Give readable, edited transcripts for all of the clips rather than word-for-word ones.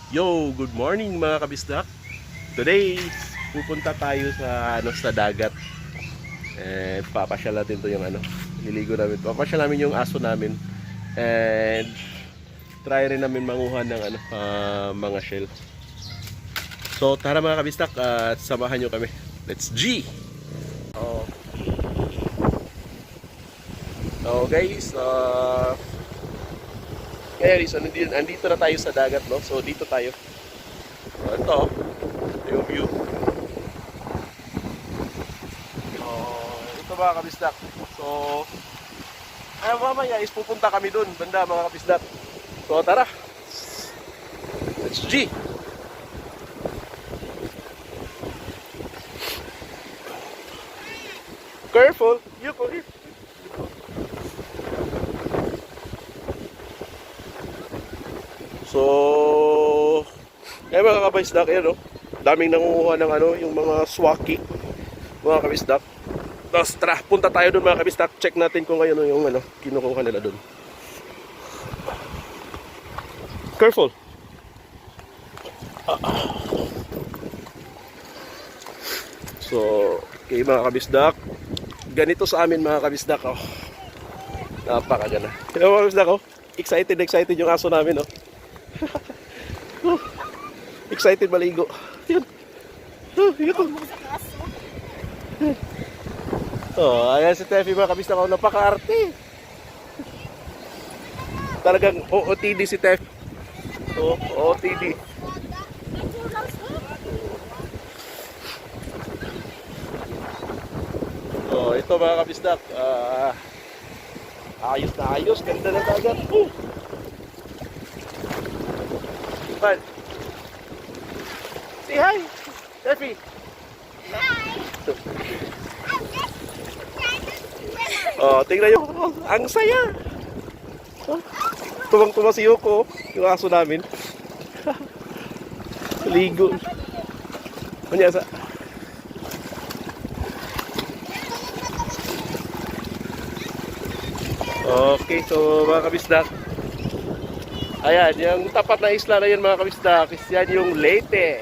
Yo, good morning mga kabisdak. Today, pupunta tayo sa dagat. And papasyal natin to yung niligo namin. Papasyal namin yung aso namin. And try rin namin manguha ng mga shell. So, tara mga kabisdak at samahan nyo kami. Let's G! Okay. So guys, ngayon, so andito na tayo sa dagat, no? So dito tayo. So, ito yung view. Ito mga kabisdak. So mamaya is pupunta kami dun, banda mga kabisdak. So tara. Let's G. Careful, you go here. So, mga kabisdak, yan, no? Daming nangunguha ng yung mga swaki, mga kabisdak. Tapos, tara, punta tayo dun mga kabisdak. Check natin kung ngayon yung kinukuha nila dun. Careful. So, okay mga kabisdak. Ganito sa amin mga kabisdak, oh. Napakaganda. Yung mga kabisdak, oh. Excited yung aso namin, oh. Excited maligo. Yun. Yun. Ayan si Tefi mga kabisdak, oh. Napaka-arte. Talagang OOTD si Tefi. OOTD. Ito mga kabisdak, ayos na ayos, ganda na dagat. Bal, say hi, Tefi. Tingnan nyo, ang saya. Tuwang-tuwa si Yoko, yung aso namin. Ligo. Manyasa. Okay, so mga kabisdak, ayan, yung tapat na isla na yun mga kabisdak, is yan yung Leyte.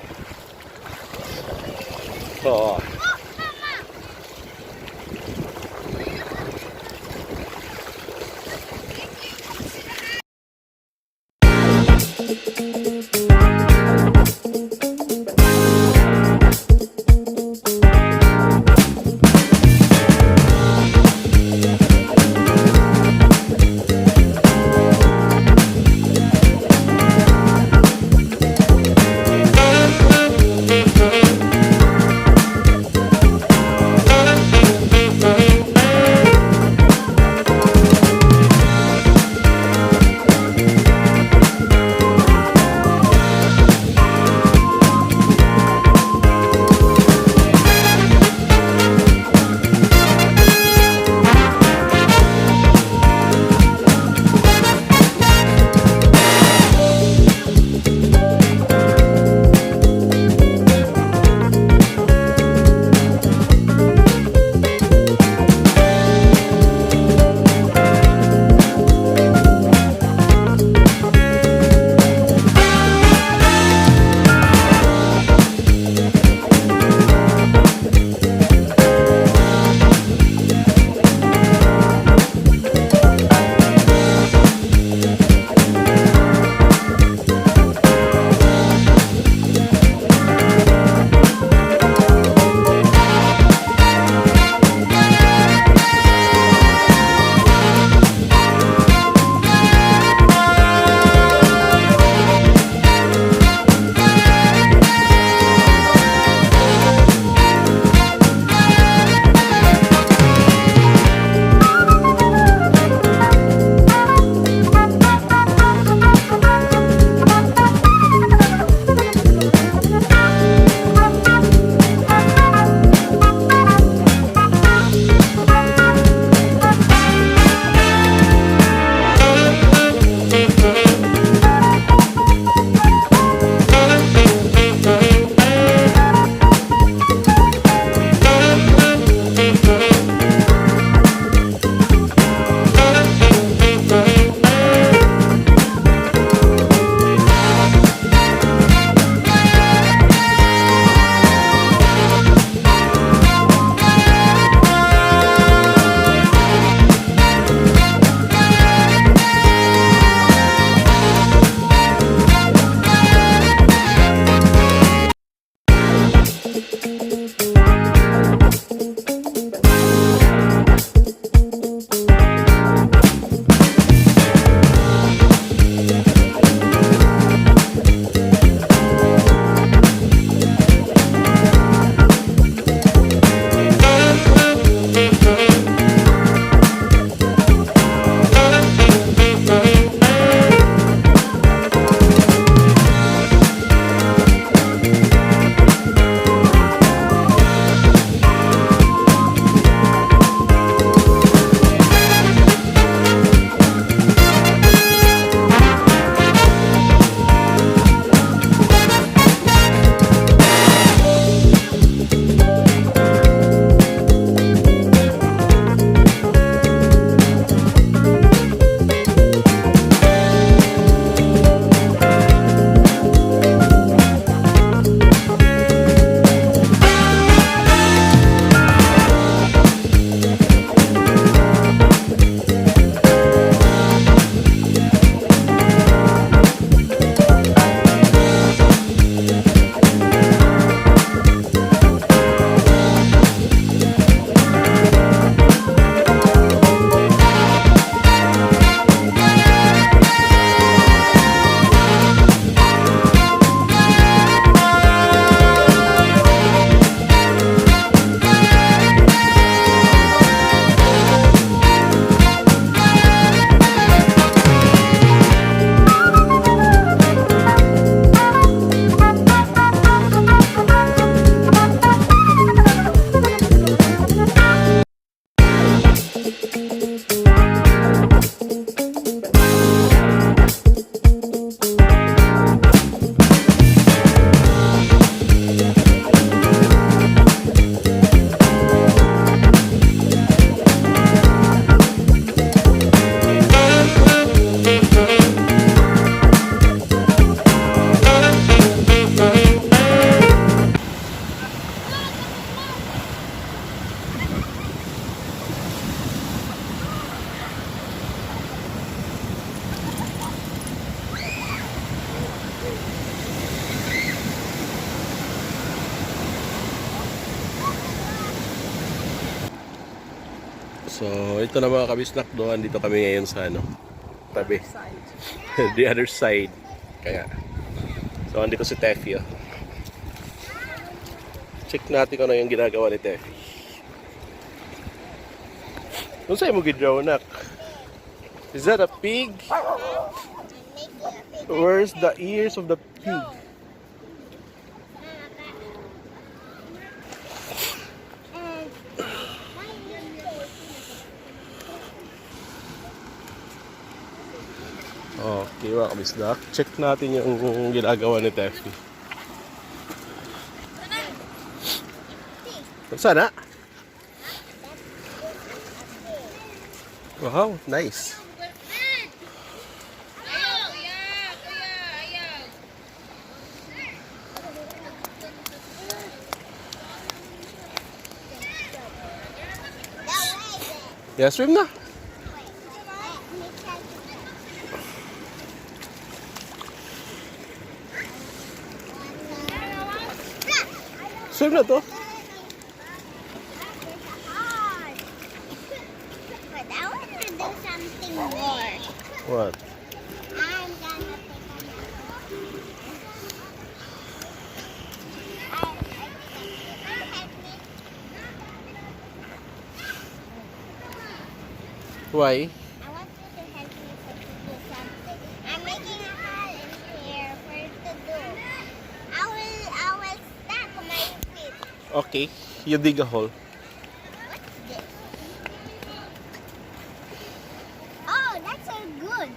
So, ito na mga kabisnak doon. Dito kami ngayon sa ano, tabi. The other side. Kaya, so andito si Teffy. Oh. Check natin kung ano yung ginagawa ni Teffy. Kung sa'yo mo gidraw, nak? Is that a pig? Where's the ears of the pig? Okay mga kabisdak. Check natin yung ginagawa ni Teffy. Sana? Wow, nice. Yeah, swim na. Swim na to. But I want to do something more. What? I'm gonna take a nap. Help me. Why? I want you to help me to do something. I'm making a hole in here for you to do. I will stack my feet. Okay, you dig a hole. What's this? Oh, that's so good.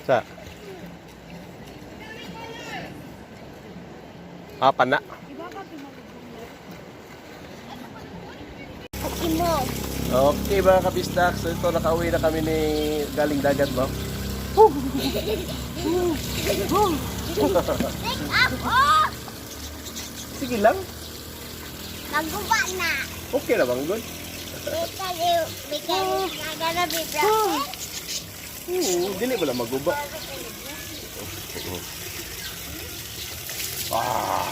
Sa? Pana. Imo. Okay mga kabisdak, so ito nakauwi na kami ni galing dagat mo. Pick up, oh! Sige lang. Naguba na. Okay na bang good? Because I'm gonna be broken. Dili mo lang maguba. Ah.